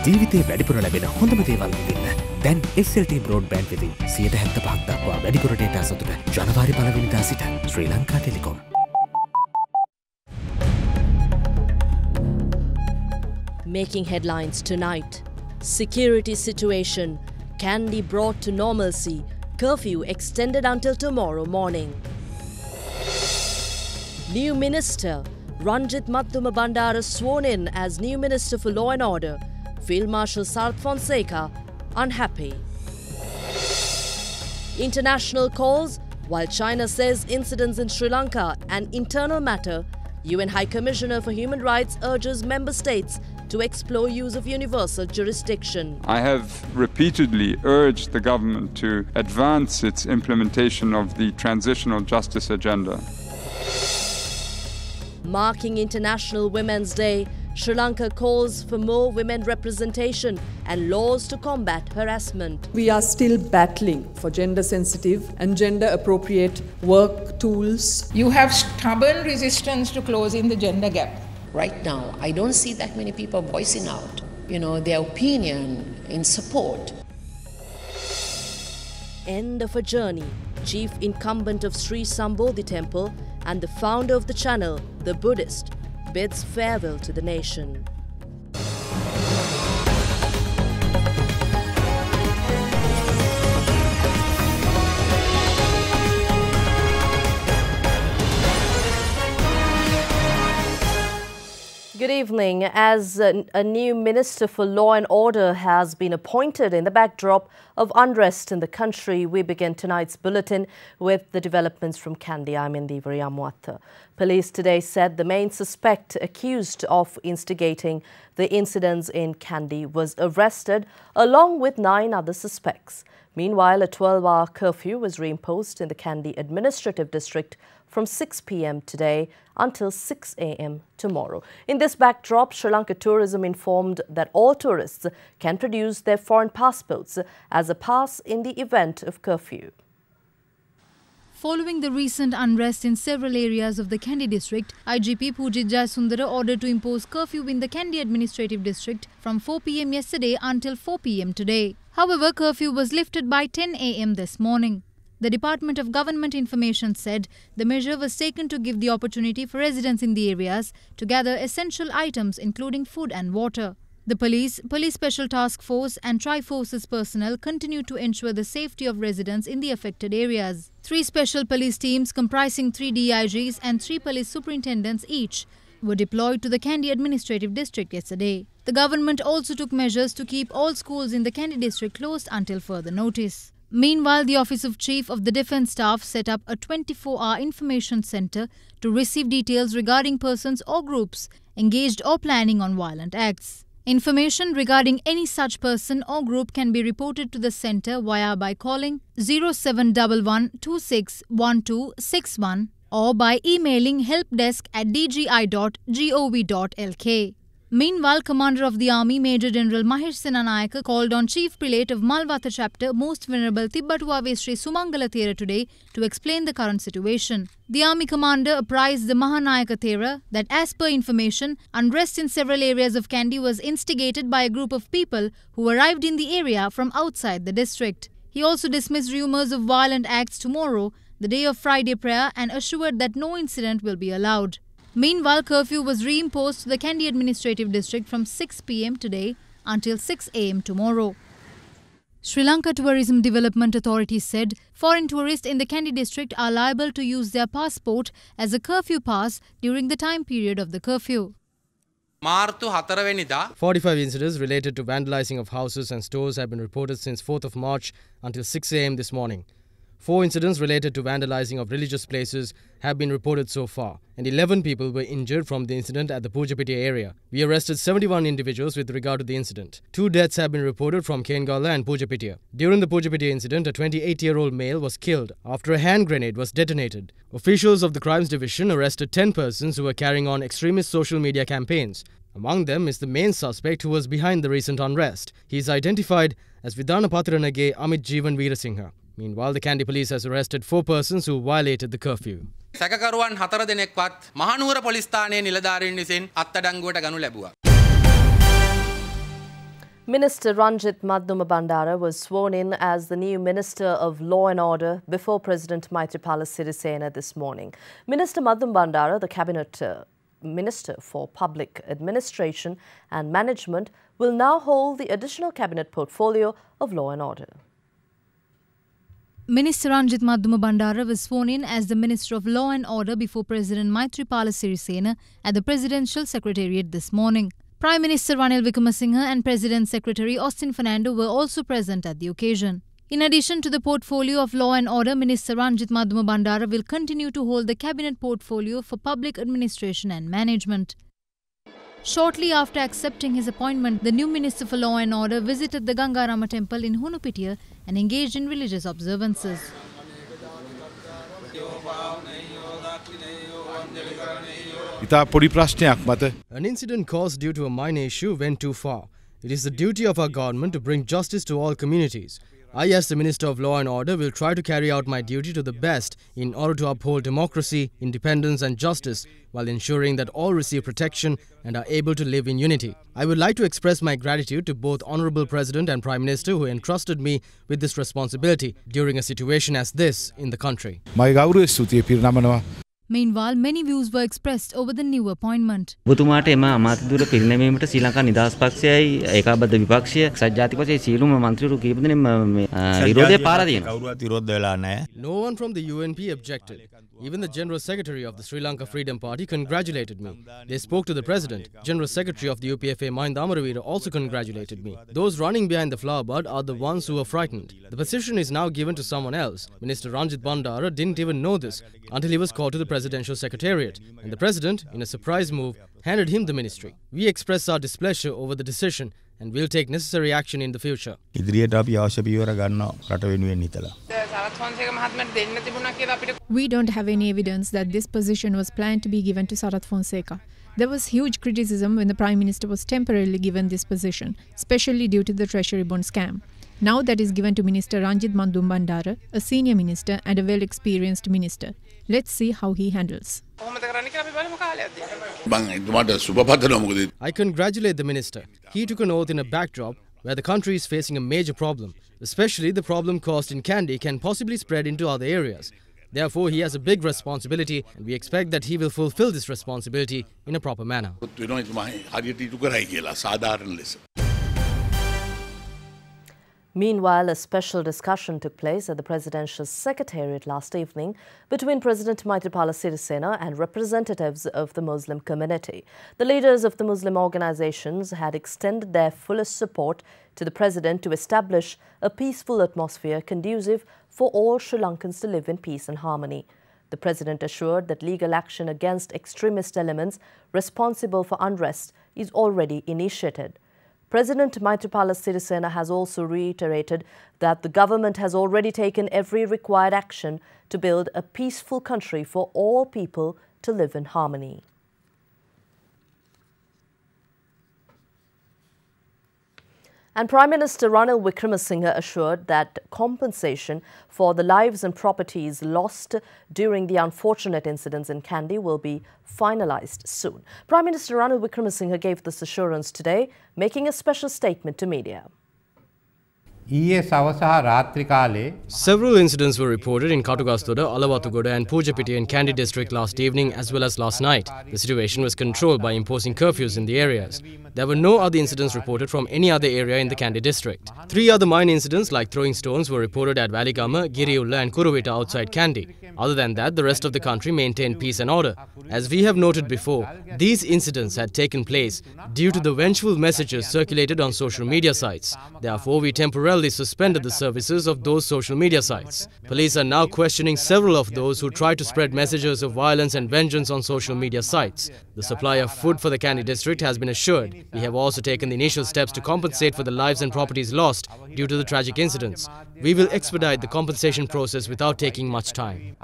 ජීවිතේ වැඩිපුර ලැබෙන හොඳම දේවල් විඳින්න. දැන් SLT Broadband වෙතින් 75% දක්වා වැඩිපුර ඩේටා සතුට ජනවාරි 1 වෙනිදා සිට Sri Lanka Telecom. Making headlines tonight. Security situation. Kandy brought to normalcy. Curfew extended until tomorrow morning. New Minister. Ranjit Mattuma Bandara sworn in as new Minister for Law and Order. Field Marshal Sarath Fonseca unhappy. International calls. While China says incidents in Sri Lanka an internal matter, UN High Commissioner for Human Rights urges member states to explore use of universal jurisdiction. I have repeatedly urged the government to advance its implementation of the transitional justice agenda. Marking International Women's Day, Sri Lanka calls for more women representation and laws to combat harassment. We are still battling for gender-sensitive and gender-appropriate work tools. You have stubborn resistance to closing the gender gap. Right now, I don't see that many people voicing out, their opinion in support. End of a journey. Chief incumbent of Sri Sambodhi Temple and the founder of the channel, the Buddhist, bids farewell to the nation. Good evening. As a new Minister for Law and Order has been appointed in the backdrop of unrest in the country, we begin tonight's bulletin with the developments from Kandy. I'm Indiveri Amwatha. Police today said the main suspect accused of instigating the incidents in Kandy was arrested along with 9 other suspects. Meanwhile, a 12-hour curfew was reimposed in the Kandy Administrative District from 6 p.m. today until 6 a.m. tomorrow. In this backdrop, Sri Lanka Tourism informed that all tourists can produce their foreign passports as a pass in the event of curfew. Following the recent unrest in several areas of the Kandy district, IGP Pujit Jayasundara ordered to impose curfew in the Kandy Administrative District from 4 p.m. yesterday until 4 p.m. today. However, curfew was lifted by 10 a.m. this morning. The Department of Government Information said the measure was taken to give the opportunity for residents in the areas to gather essential items including food and water. The police special task force and Tri-Forces personnel continue to ensure the safety of residents in the affected areas. 3 special police teams comprising 3 DIGs and 3 police superintendents each were deployed to the Kandy Administrative District yesterday. The government also took measures to keep all schools in the Kandy district closed until further notice. Meanwhile, the Office of Chief of the Defence Staff set up a 24-hour information centre to receive details regarding persons or groups engaged or planning on violent acts. Information regarding any such person or group can be reported to the centre by calling 0711 261261 or by emailing helpdesk@dgi.gov.lk. Meanwhile, Commander of the Army Major General Mahesh Senanayake called on Chief Prelate of Malwatha Chapter Most Venerable Tibbatuave Sri Sumangala Thera today to explain the current situation. The Army Commander apprised the Mahanayaka Thera that as per information, unrest in several areas of Kandy was instigated by a group of people who arrived in the area from outside the district. He also dismissed rumours of violent acts tomorrow, the day of Friday prayer, and assured that no incident will be allowed. Meanwhile, curfew was reimposed to the Kandy Administrative District from 6 p.m. today until 6 a.m. tomorrow. Sri Lanka Tourism Development Authority said foreign tourists in the Kandy district are liable to use their passport as a curfew pass during the time period of the curfew. 45 incidents related to vandalizing of houses and stores have been reported since 4th of March until 6 a.m. this morning. 4 incidents related to vandalizing of religious places have been reported so far, and 11 people were injured from the incident at the Pujapitiya area. We arrested 71 individuals with regard to the incident. 2 deaths have been reported from Kengala and Pujapitiya. During the Pujapitiya incident, a 28-year-old male was killed after a hand grenade was detonated. Officials of the Crimes Division arrested 10 persons who were carrying on extremist social media campaigns. Among them is the main suspect who was behind the recent unrest. He is identified as Vidhana Patharanage Amit Jeevan Veerasinghe. Meanwhile, the Kandy police has arrested 4 persons who violated the curfew. සැකකරුවන් 4 දෙනෙක්වත් Mahanuwara police ස්ථානයේ නිලධාරීන් විසින් අත්අඩංගුවට ගනු ලැබුවා. Minister Ranjit Bandara was sworn in as the new Minister of Law and Order before President Maithripala Sirisena this morning. Minister Bandara, the Cabinet Minister for Public Administration and Management, will now hold the additional cabinet portfolio of Law and Order. Minister Ranjit Bandara was sworn in as the Minister of Law and Order before President Maithripala Sirisena at the Presidential Secretariat this morning. Prime Minister Ranil Wickremesinghe and President Secretary Austin Fernando were also present at the occasion. In addition to the portfolio of Law and Order, Minister Ranjit Bandara will continue to hold the Cabinet portfolio for Public Administration and Management. Shortly after accepting his appointment, the new Minister for Law and Order visited the Gangarama temple in Hunupitiya and engaged in religious observances. An incident caused due to a minor issue went too far. It is the duty of our government to bring justice to all communities. I, as the Minister of Law and Order, will try to carry out my duty to the best in order to uphold democracy, independence and justice while ensuring that all receive protection and are able to live in unity. I would like to express my gratitude to both Honourable President and Prime Minister who entrusted me with this responsibility during a situation as this in the country. Meanwhile, many views were expressed over the new appointment. ඔබතුමාට එම අමාත්‍යදුර පිරිනැමීමට ශ්‍රී ලංකා නිදහස් පක්ෂයයි ඒකාබද්ධ විපක්ෂය සජ්ජාතික වශයෙන් සියලුම මන්ත්‍රීවරු කීප දෙනෙක්ම විරෝධය පාරා තියෙනවා. කවුරුවත් විරෝධ වෙලා නැහැ. No one from the UNP objected. Even the General Secretary of the Sri Lanka Freedom Party congratulated me. They spoke to the President. General Secretary of the UPFA Mahinda Amaravira also congratulated me. Those running behind the flower bud are the ones who are frightened. The position is now given to someone else. Minister Ranjit Bandara didn't even know this until he was called to the Presidential Secretariat, and the President, in a surprise move, handed him the ministry. We express our displeasure over the decision and will take necessary action in the future. We don't have any evidence that this position was planned to be given to Sarath Fonseca. There was huge criticism when the Prime Minister was temporarily given this position, especially due to the Treasury bond scam. Now that is given to Minister Ranjit Bandara, a senior minister and a well-experienced minister. Let's see how he handles. I congratulate the minister. He took an oath in a backdrop where the country is facing a major problem. Especially the problem caused in Kandy can possibly spread into other areas. Therefore, he has a big responsibility and we expect that he will fulfill this responsibility in a proper manner. Meanwhile, a special discussion took place at the Presidential Secretariat last evening between President Maithripala Sirisena and representatives of the Muslim community. The leaders of the Muslim organizations had extended their fullest support to the President to establish a peaceful atmosphere conducive for all Sri Lankans to live in peace and harmony. The President assured that legal action against extremist elements responsible for unrest is already initiated. President Maithripala Sirisena has also reiterated that the government has already taken every required action to build a peaceful country for all people to live in harmony. And Prime Minister Ranil Wickremesinghe assured that compensation for the lives and properties lost during the unfortunate incidents in Kandy will be finalized soon. Prime Minister Ranil Wickremesinghe gave this assurance today, making a special statement to media. Several incidents were reported in Katugastoda, Alawatugoda and Pujapiti in Kandy district last evening as well as last night. The situation was controlled by imposing curfews in the areas. There were no other incidents reported from any other area in the Kandy district. 3 other minor incidents like throwing stones were reported at Valigama, Giriulla and Kuruvita outside Kandy. Other than that, the rest of the country maintained peace and order. As we have noted before, these incidents had taken place due to the vengeful messages circulated on social media sites. Therefore, we temporarily suspended the services of those social media sites. Police are now questioning several of those who tried to spread messages of violence and vengeance on social media sites. The supply of food for the Kandy district has been assured. We have also taken the initial steps to compensate for the lives and properties lost due to the tragic incidents. We will expedite the compensation process without taking much time.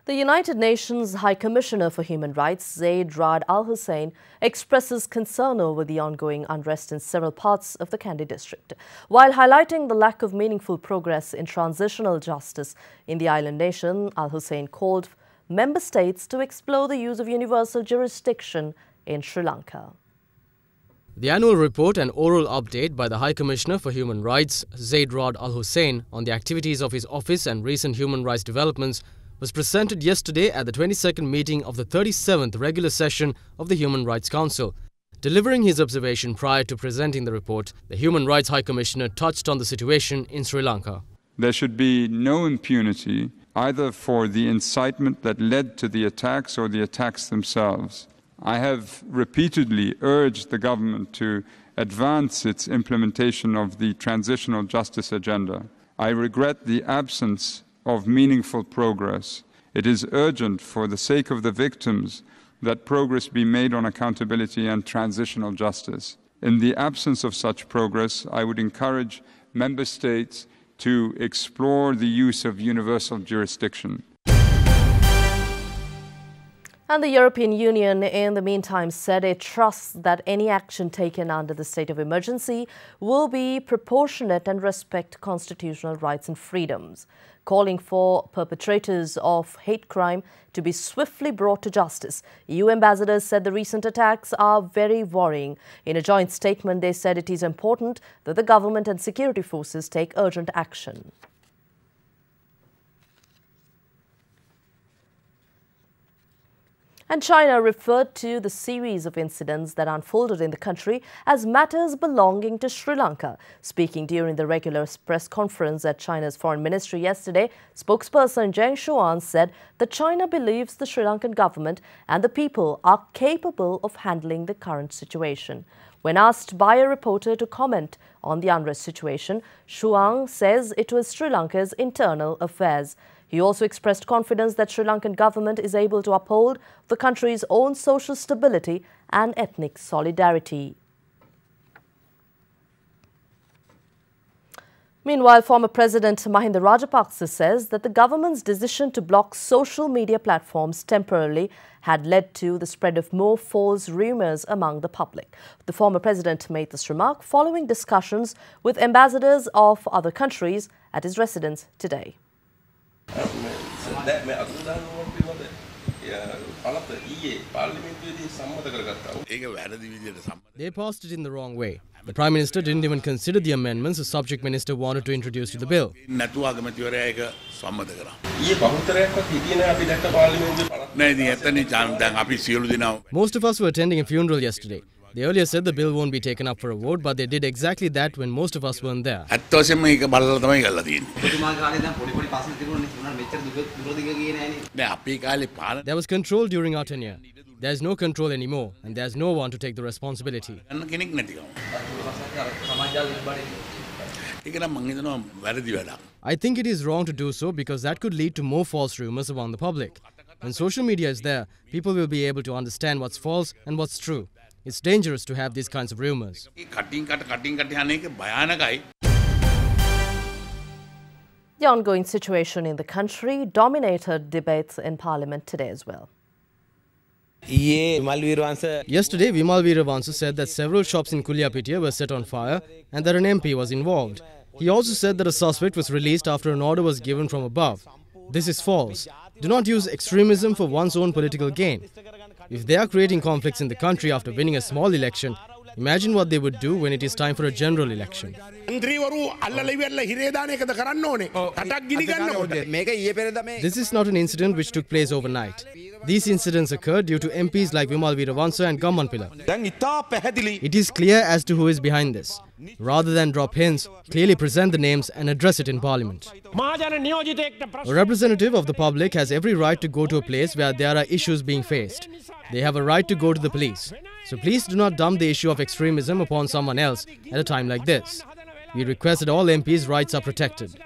The United Nations High Commissioner for Human Rights, Zeid Ra'ad Al Hussein, expresses concern over the ongoing unrest in several parts of the Kandy district. While highlighting the lack of meaningful progress in transitional justice in the island nation, Al Hussein called member states to explore the use of universal jurisdiction in Sri Lanka. The annual report and oral update by the High Commissioner for Human Rights, Zaid Rad Al Hussein, on the activities of his office and recent human rights developments was presented yesterday at the 22nd meeting of the 37th regular session of the Human Rights Council. Delivering his observation prior to presenting the report, the Human Rights High Commissioner touched on the situation in Sri Lanka. There should be no impunity either for the incitement that led to the attacks or the attacks themselves. I have repeatedly urged the government to advance its implementation of the transitional justice agenda. I regret the absence of meaningful progress. It is urgent, for the sake of the victims, that progress be made on accountability and transitional justice. In the absence of such progress, I would encourage member states to explore the use of universal jurisdiction. And the European Union, in the meantime, said it trusts that any action taken under the state of emergency will be proportionate and respect constitutional rights and freedoms, calling for perpetrators of hate crime to be swiftly brought to justice. EU ambassadors said the recent attacks are very worrying. In a joint statement, they said it is important that the government and security forces take urgent action. And China referred to the series of incidents that unfolded in the country as matters belonging to Sri Lanka. Speaking during the regular press conference at China's foreign ministry yesterday, spokesperson Zheng Shuan said that China believes the Sri Lankan government and the people are capable of handling the current situation. When asked by a reporter to comment on the unrest situation, Shuang says it was Sri Lanka's internal affairs. He also expressed confidence that Sri Lankan government is able to uphold the country's own social stability and ethnic solidarity. Meanwhile, former President Mahinda Rajapaksa says that the government's decision to block social media platforms temporarily had led to the spread of more false rumours among the public. The former president made this remark following discussions with ambassadors of other countries at his residence today. They passed it in the wrong way. The Prime Minister didn't even consider the amendments the Subject Minister wanted to introduce to the bill. Most of us were attending a funeral yesterday. They earlier said the bill won't be taken up for a vote, but they did exactly that when most of us weren't there. There was control during our tenure. There's no control anymore, and there's no one to take the responsibility. I think it is wrong to do so because that could lead to more false rumors among the public. When social media is there, people will be able to understand what's false and what's true. It's dangerous to have these kinds of rumors. The ongoing situation in the country dominated debates in Parliament today as well. Yesterday, Vimal Veeravansa said that several shops in Kuliapitiya were set on fire and that an MP was involved. He also said that a suspect was released after an order was given from above. This is false. Do not use extremism for one's own political gain. If they are creating conflicts in the country after winning a small election, imagine what they would do when it is time for a general election. This is not an incident which took place overnight. These incidents occurred due to MPs like Vimal Veeravansa and Gammanpilla. It is clear as to who is behind this. Rather than drop hints, clearly present the names and address it in Parliament. A representative of the public has every right to go to a place where there are issues being faced. They have a right to go to the police. So please do not dump the issue of extremism upon someone else at a time like this. We request that all MPs' rights are protected.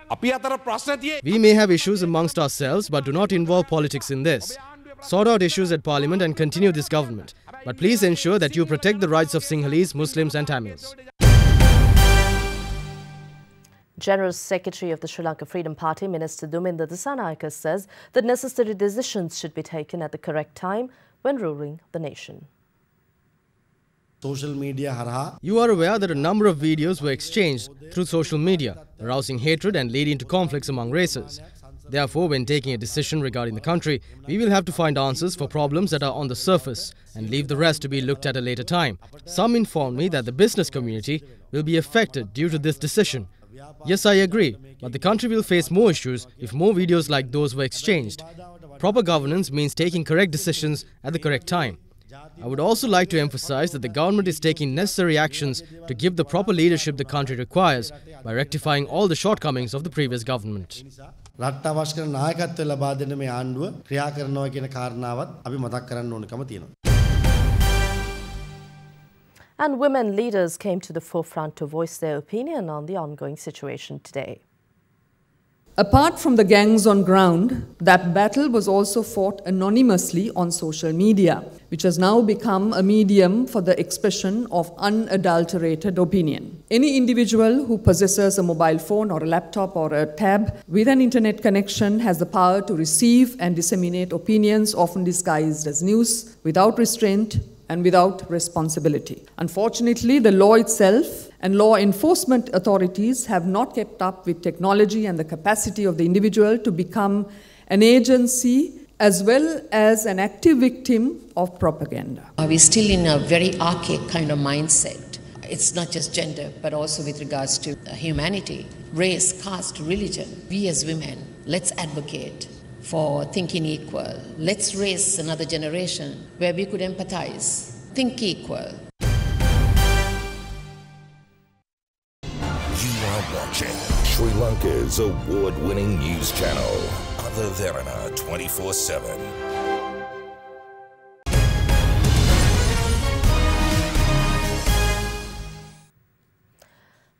We may have issues amongst ourselves, but do not involve politics in this. Sort out issues at Parliament and continue this government. But please ensure that you protect the rights of Sinhalese, Muslims and Tamils. General Secretary of the Sri Lanka Freedom Party, Minister Duminda Dissanayake, says that necessary decisions should be taken at the correct time when ruling the nation. Social media. You are aware that a number of videos were exchanged through social media, arousing hatred and leading to conflicts among races. Therefore, when taking a decision regarding the country, we will have to find answers for problems that are on the surface and leave the rest to be looked at a later time. Some inform me that the business community will be affected due to this decision. Yes, I agree, but the country will face more issues if more videos like those were exchanged. Proper governance means taking correct decisions at the correct time. I would also like to emphasize that the government is taking necessary actions to give the proper leadership the country requires by rectifying all the shortcomings of the previous government. රට අවශ්‍ය කරන නායකත්වය ලබා දෙන්න මේ ආණ්ඩුව ක්‍රියා කරනවා කියන කාරණාවත් අපි මතක් කරන්න ඕනකම තියෙනවා. And women leaders came to the forefront to voice their opinion on the ongoing situation today. Apart from the gangs on ground, that battle was also fought anonymously on social media, which has now become a medium for the expression of unadulterated opinion. Any individual who possesses a mobile phone or a laptop or a tab with an internet connection has the power to receive and disseminate opinions often disguised as news without restraint and without responsibility. Unfortunately, the law itself and law enforcement authorities have not kept up with technology and the capacity of the individual to become an agency as well as an active victim of propaganda. We're still in a very archaic kind of mindset. It's not just gender, but also with regards to humanity, race, caste, religion. We as women, let's advocate for thinking equal. Let's raise another generation where we could empathize, think equal. You are watching Sri Lanka's award-winning news channel, Derana 24/7.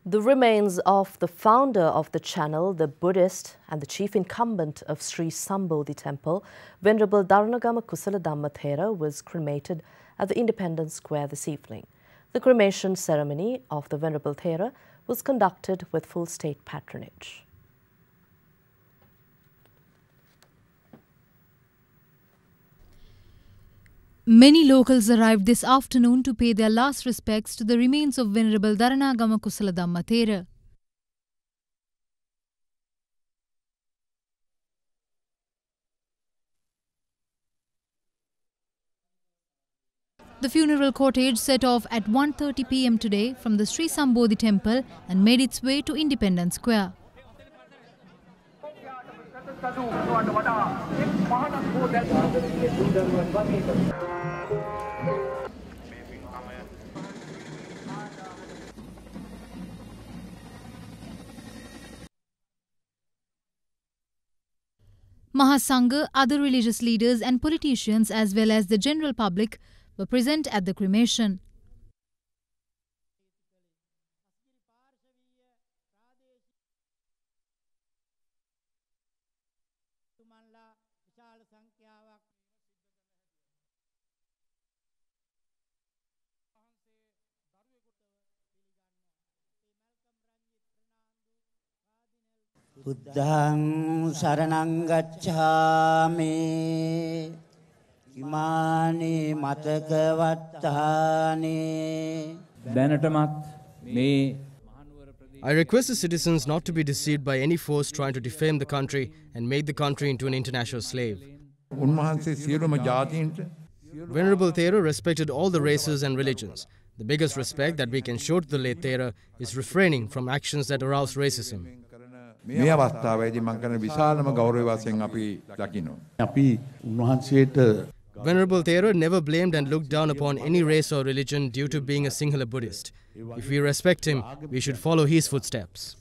The remains of the founder of the channel, the Buddhist and the chief incumbent of Sri Sambodhi Temple, Venerable Darana Kusala Dhammathera, was cremated at the Independence Square this evening. The cremation ceremony of the Venerable Thera was conducted with full state patronage. Many locals arrived this afternoon to pay their last respects to the remains of Venerable Derana Kusala Dhammathera. The funeral cortege set off at 1:30 p.m. today from the Sri Sambodhi Temple and made its way to Independence Square. Mahasangha, other religious leaders and politicians as well as the general public were present at the cremation. Buddhaṃ saraṇaṃ gacchāmi imāni mataka vattāni. I request the citizens not to be deceived by any force trying to defame the country and make the country into an international slave. Venerable Thera respected all the races and religions. The biggest respect that we can show to the late Thera is refraining from actions that arouse racism. Venerable Thera never blamed and looked down upon any race or religion due to being a Sinhala Buddhist. If we respect him, we should follow his footsteps.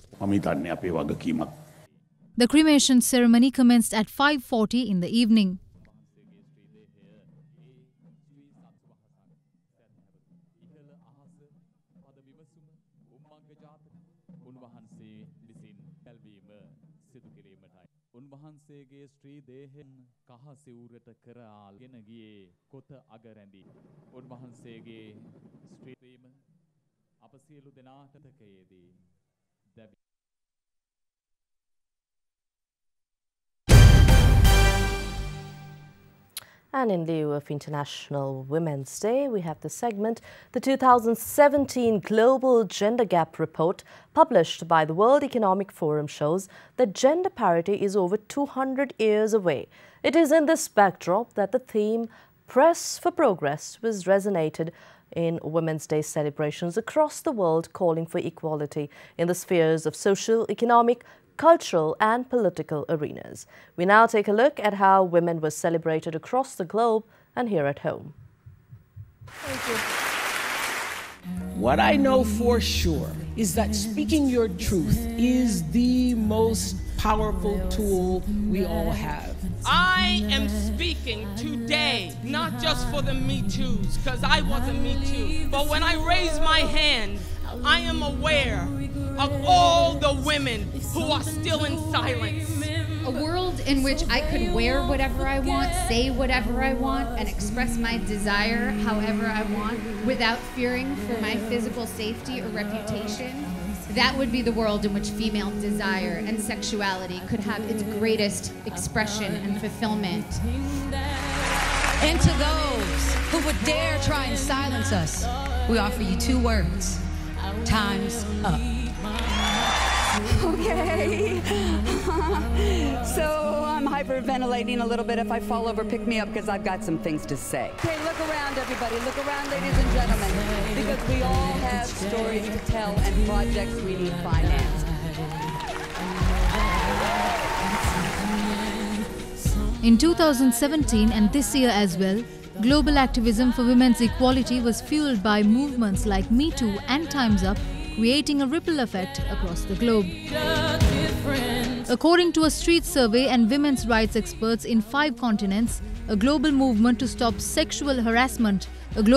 The cremation ceremony commenced at 5:40 in the evening. උන්වහන්සේගේ ශ්‍රී දේහෙන් කහ සිවුරට කරාල් ගෙන ගියේ කොත අගරැඳි උන්වහන්සේගේ ශ්‍රී ප්‍රේම අප සියලු දෙනාටකයේදී දැවි. And in lieu of International Women's Day, we have the segment, the 2017 Global Gender Gap Report published by the World Economic Forum shows that gender parity is over 200 years away. It is in this backdrop that the theme Press for Progress was resonated in Women's Day celebrations across the world, calling for equality in the spheres of social, economic, cultural and political arenas. We now take a look at how women were celebrated across the globe and here at home. What I know for sure is that speaking your truth is the most powerful tool we all have. I am speaking today, not just for the Me Too's, because I was a Me Too, but when I raise my hand, I am aware of all the women who are still in silence. A world in which I could wear whatever I want, say whatever I want, and express my desire however I want without fearing for my physical safety or reputation. That would be the world in which female desire and sexuality could have its greatest expression and fulfillment. And to those who would dare try and silence us, we offer you two words: time's up. Okay. So I'm hyperventilating a little bit. If I fall over, pick me up because I've got some things to say. Okay, look around, everybody. Look around, ladies and gentlemen, because we all have stories to tell and projects we need financed. In 2017 and this year as well, global activism for women's equality was fueled by movements like Me Too and Time's Up, creating a ripple effect across the globe. According to a street survey and women's rights experts in 5 continents, a global movement to stop sexual harassment of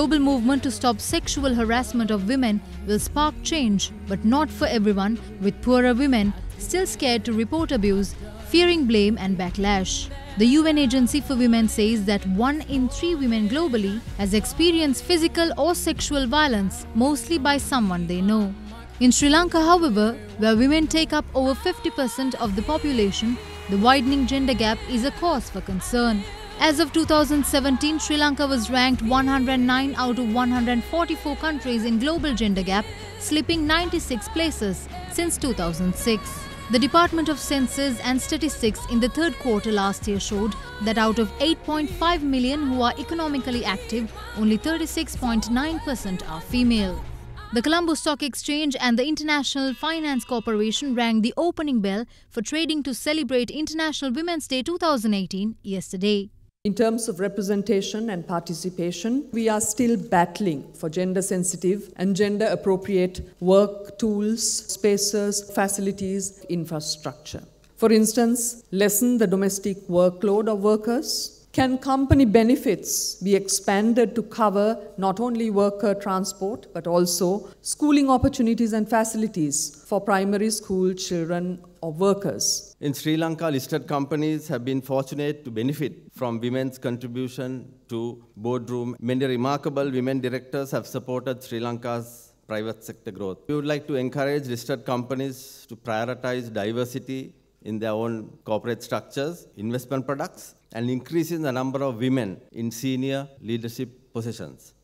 women will spark change, but not for everyone, with poorer women still scared to report abuse, fearing blame and backlash. The UN Agency for Women says that 1 in 3 women globally has experienced physical or sexual violence, mostly by someone they know. In Sri Lanka, however, where women take up over 50% of the population, the widening gender gap is a cause for concern. As of 2017, Sri Lanka was ranked 109 out of 144 countries in global gender gap, slipping 96 places since 2006. The Department of Census and Statistics in the third quarter last year showed that out of 8.5 million who are economically active, only 36.9% are female. The Colombo Stock Exchange and the International Finance Corporation rang the opening bell for trading to celebrate International Women's Day 2018 yesterday. In terms of representation and participation, we are still battling for gender-sensitive and gender-appropriate work, tools, spaces, facilities, infrastructure. For instance, lessen the domestic workload of workers. Can company benefits be expanded to cover not only worker transport, but also schooling opportunities and facilities for primary school children or workers? In Sri Lanka, listed companies have been fortunate to benefit from women's contribution to boardroom. Many remarkable women directors have supported Sri Lanka's private sector growth. We would like to encourage listed companies to prioritize diversity in their own corporate structures, investment products, and increasing the number of women in senior leadership positions.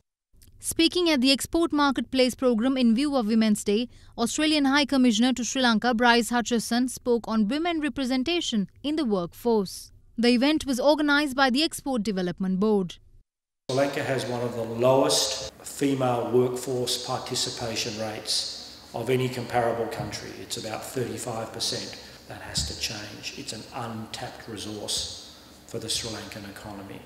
Speaking at the Export Marketplace program in view of Women's Day, Australian High Commissioner to Sri Lanka Bryce Hutchison spoke on women representation in the workforce. The event was organised by the Export Development Board. Sri Lanka has one of the lowest female workforce participation rates of any comparable country. It's about 35%. That has to change. It's an untapped resource for the Sri Lankan economy.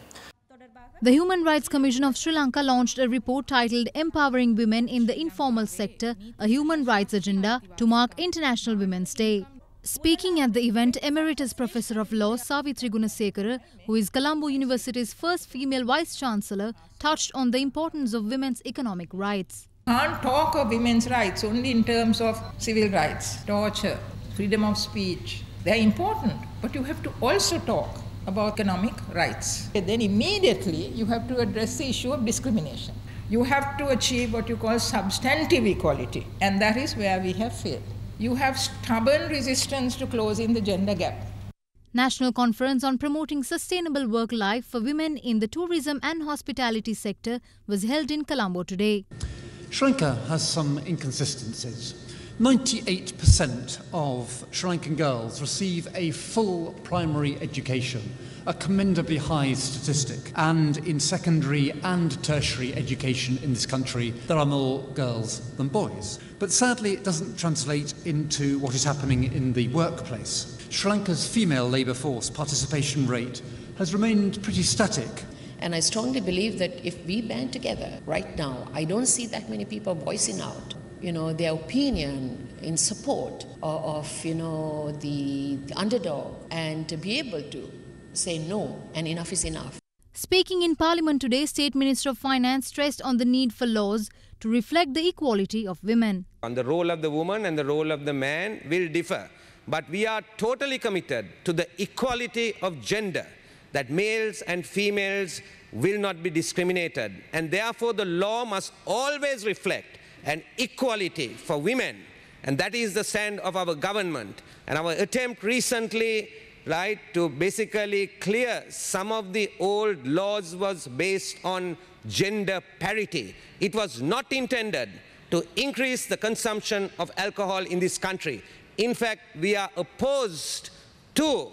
The Human Rights Commission of Sri Lanka launched a report titled Empowering Women in the Informal Sector, a Human Rights Agenda to mark International Women's Day. Speaking at the event, Emeritus Professor of Law Savitri Gunasekara, who is Colombo University's first female Vice-Chancellor, touched on the importance of women's economic rights. Can't talk of women's rights only in terms of civil rights, torture, freedom of speech. They're important, but you have to also talk about economic rights. And then immediately you have to address the issue of discrimination. You have to achieve what you call substantive equality, and that is where we have failed. You have stubborn resistance to closing the gender gap. National Conference on Promoting Sustainable Work Life for Women in the Tourism and Hospitality sector was held in Colombo today. Sri Lanka has some inconsistencies. 98% of Sri Lankan girls receive a full primary education, a commendably high statistic. And in secondary and tertiary education in this country, there are more girls than boys. But sadly, it doesn't translate into what is happening in the workplace. Sri Lanka's female labour force participation rate has remained pretty static. And I strongly believe that if we band together right now, I don't see that many people voicing out, their opinion in support of the underdog, and to be able to say no and enough is enough. Speaking in Parliament today, State Minister of Finance stressed on the need for laws to reflect the equality of women. And the role of the woman and the role of the man will differ, but we are totally committed to the equality of gender, that males and females will not be discriminated, and therefore the law must always reflect an equality for women, and that is the stand of our government. And our attempt recently, to basically clear some of the old laws was based on gender parity. It was not intended to increase the consumption of alcohol in this country. In fact, we are opposed to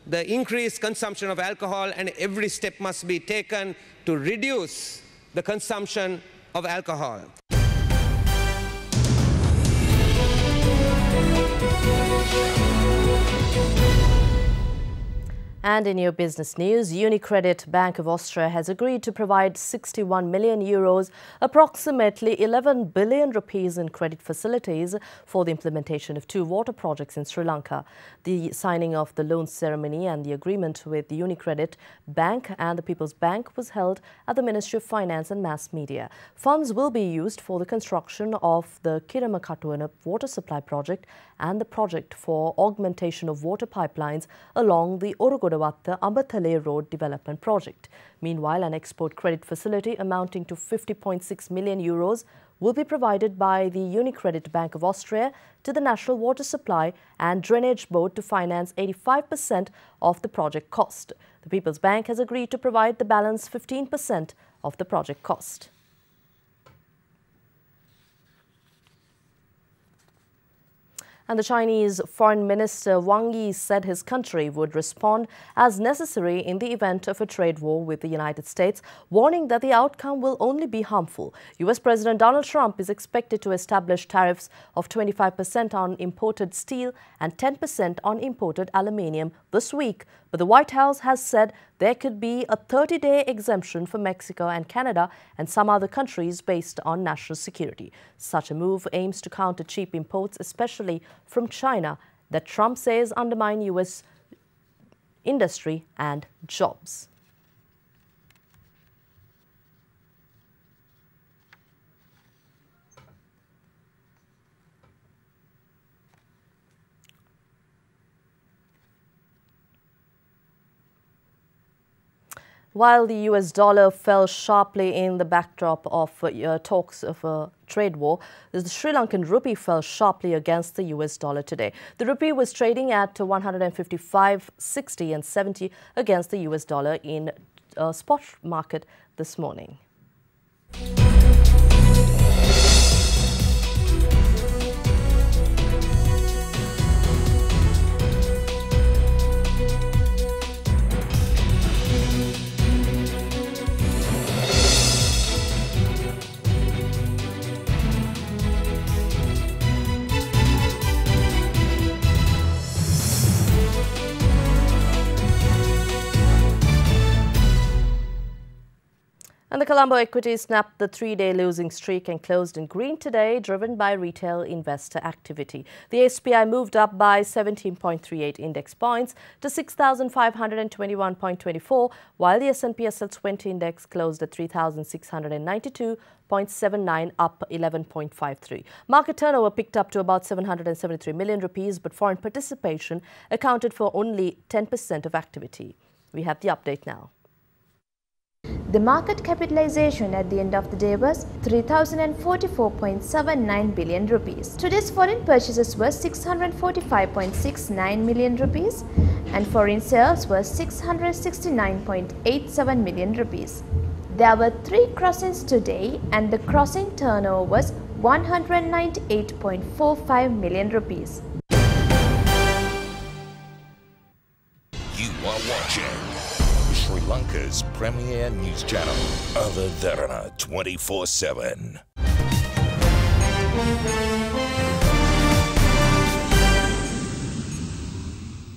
the increased consumption of alcohol, and every step must be taken to reduce the consumption of alcohol. And in your business news, UniCredit Bank of Austria has agreed to provide 61 million euros, approximately 11 billion rupees in credit facilities for the implementation of 2 water projects in Sri Lanka. The signing of the loan ceremony and the agreement with the UniCredit Bank and the People's Bank was held at the Ministry of Finance and Mass Media. Funds will be used for the construction of the Kiramakatuana water supply project and the project for augmentation of water pipelines along the Orugodavatta-Ambathale Road development project. Meanwhile, an export credit facility amounting to 50.6 million euros will be provided by the UniCredit Bank of Austria to the National Water Supply and Drainage Board to finance 85% of the project cost. The People's Bank has agreed to provide the balance 15% of the project cost. And the Chinese Foreign Minister Wang Yi said his country would respond as necessary in the event of a trade war with the United States, warning that the outcome will only be harmful. U.S. President Donald Trump is expected to establish tariffs of 25% on imported steel and 10% on imported aluminium this week. But the White House has said there could be a 30-day exemption for Mexico and Canada and some other countries based on national security. Such a move aims to counter cheap imports, especially from China, that Trump says undermine U.S. industry and jobs. While the US dollar fell sharply in the backdrop of talks of a trade war, the Sri Lankan rupee fell sharply against the US dollar today. The rupee was trading at 155.60 and 70 against the US dollar in a spot market this morning. And the Colombo equity snapped the 3-day losing streak and closed in green today, driven by retail investor activity. The SPI moved up by 17.38 index points to 6,521.24, while the S&P SL20 index closed at 3,692.79, up 11.53. Market turnover picked up to about 773 million rupees, but foreign participation accounted for only 10% of activity. We have the update now. The market capitalization at the end of the day was 3,044.79 billion rupees. Today's foreign purchases were 645.69 million rupees and foreign sales were 669.87 million rupees. There were 3 crossings today and the crossing turnover was 198.45 million rupees. You are watching Sri Lanka's premier news channel, Other Derana 24/7.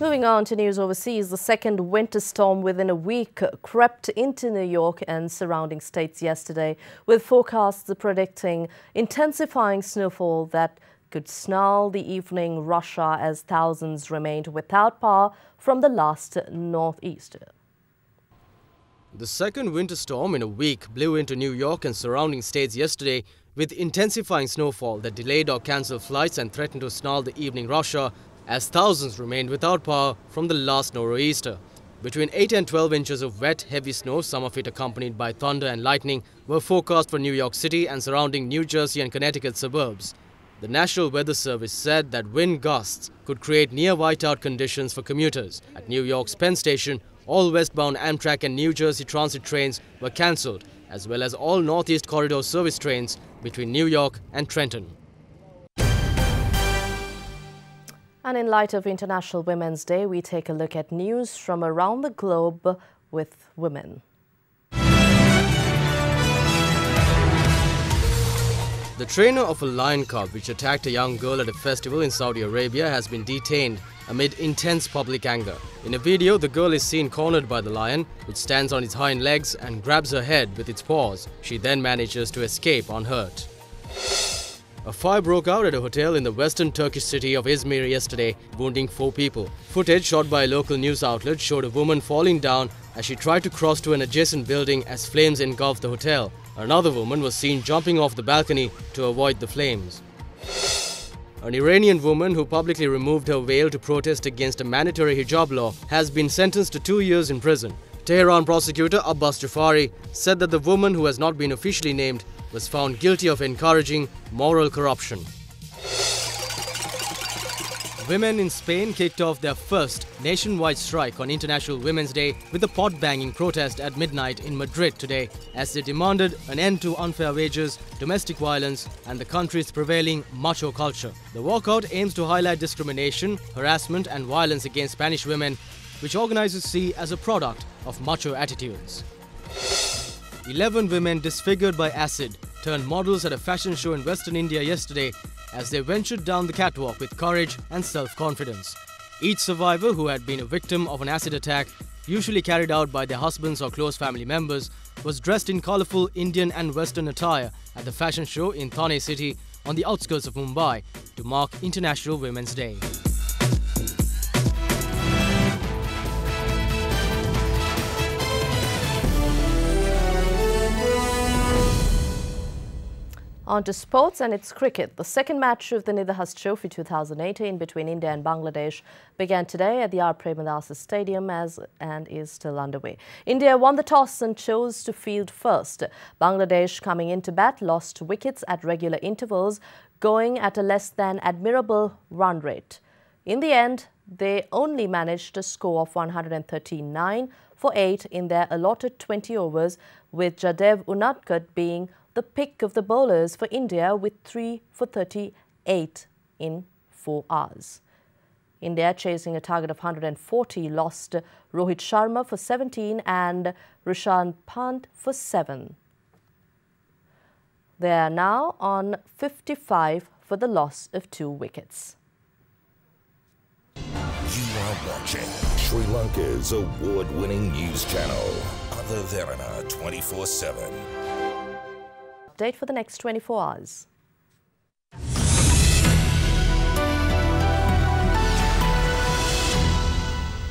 Moving on to news overseas, the second winter storm within a week crept into New York and surrounding states yesterday, with forecasts predicting intensifying snowfall that could snarl the evening rush hour as thousands remained without power from the last northeaster. The second winter storm in a week blew into New York and surrounding states yesterday with intensifying snowfall that delayed or cancelled flights and threatened to snarl the evening rush hour as thousands remained without power from the last nor'easter. Between 8 and 12 inches of wet, heavy snow, some of it accompanied by thunder and lightning, were forecast for New York City and surrounding New Jersey and Connecticut suburbs. The National Weather Service said that wind gusts could create near whiteout conditions for commuters. At New York's Penn Station, all westbound Amtrak and New Jersey Transit trains were cancelled, as well as all Northeast Corridor service trains between New York and Trenton. And in light of International Women's Day, we take a look at news from around the globe with women. The trainer of a lion cub which attacked a young girl at a festival in Saudi Arabia has been detained amid intense public anger. In a video, the girl is seen cornered by the lion, which stands on its hind legs and grabs her head with its paws. She then manages to escape unhurt. A fire broke out at a hotel in the western Turkish city of Izmir yesterday, wounding 4 people. Footage shot by a local news outlet showed a woman falling down as she tried to cross to an adjacent building as flames engulfed the hotel. Another woman was seen jumping off the balcony to avoid the flames. An Iranian woman who publicly removed her veil to protest against a mandatory hijab law has been sentenced to 2 years in prison. Tehran prosecutor Abbas Jafari said that the woman, who has not been officially named, was found guilty of encouraging moral corruption. Women in Spain kicked off their first nationwide strike on International Women's Day with a pot-banging protest at midnight in Madrid today as they demanded an end to unfair wages, domestic violence and the country's prevailing macho culture. The walkout aims to highlight discrimination, harassment and violence against Spanish women, which organizers see as a product of macho attitudes. 11 women disfigured by acid turned models at a fashion show in Western India yesterday as they ventured down the catwalk with courage and self-confidence. Each survivor who had been a victim of an acid attack, usually carried out by their husbands or close family members, was dressed in colorful Indian and Western attire at the fashion show in Thane city on the outskirts of Mumbai to mark International Women's Day. On to sports, and it's cricket. The second match of the Nidahas Trophy 2018 between India and Bangladesh began today at the R. Premadasa Stadium and is still underway. India won the toss and chose to field first. Bangladesh, coming into bat, lost wickets at regular intervals, going at a less than admirable run rate. In the end, they only managed a score of 139 for 8 in their allotted 20 overs, with Jadev Unadkat being the pick of the bowlers for India with 3 for 38 in 4 hours. India, chasing a target of 140, lost Rohit Sharma for 17 and Rishabh Pant for 7. They are now on 55 for the loss of 2 wickets. You are watching Sri Lanka's award-winning news channel, Other Derana 24/7. Update for the next 24 hours.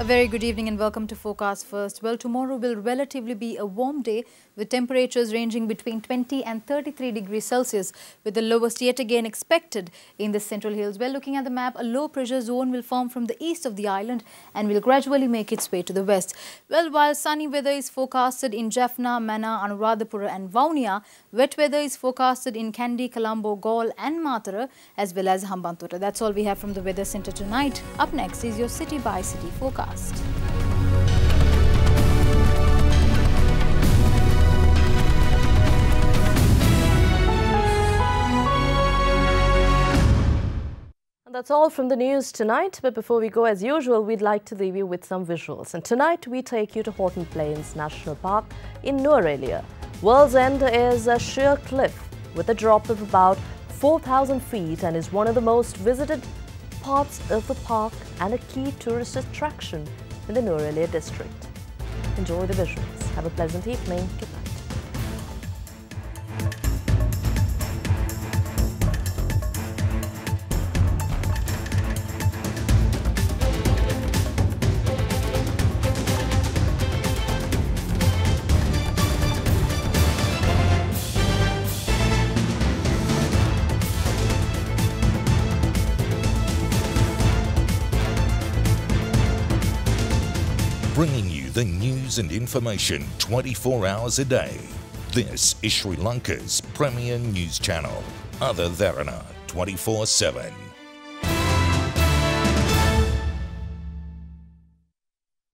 A very good evening and welcome to Forecast First. Well, tomorrow will relatively be a warm day with temperatures ranging between 20 and 33 degrees Celsius, with the lowest yet again expected in the Central Hills. Well, looking at the map, a low pressure zone will form from the east of the island and will gradually make its way to the west. Well, while sunny weather is forecasted in Jaffna, Mannar, Anuradhapura and Vaunia, wet weather is forecasted in Kandy, Colombo, Galle and Matara as well as Hambantota. That's all we have from the Weather Centre tonight. Up next is your City by City forecast. And that's all from the news tonight, but before we go, as usual, we'd like to leave you with some visuals. And tonight we take you to Horton Plains National Park in Nuwara. World's End is a sheer cliff with a drop of about 4,000 feet and is one of the most visited parts of the park and a key tourist attraction in the Nuwara district. Enjoy the visuals. Have a pleasant evening. Good night. Bringing you the news and information 24 hours a day. This is Sri Lanka's premier news channel, Other Derana 24/7.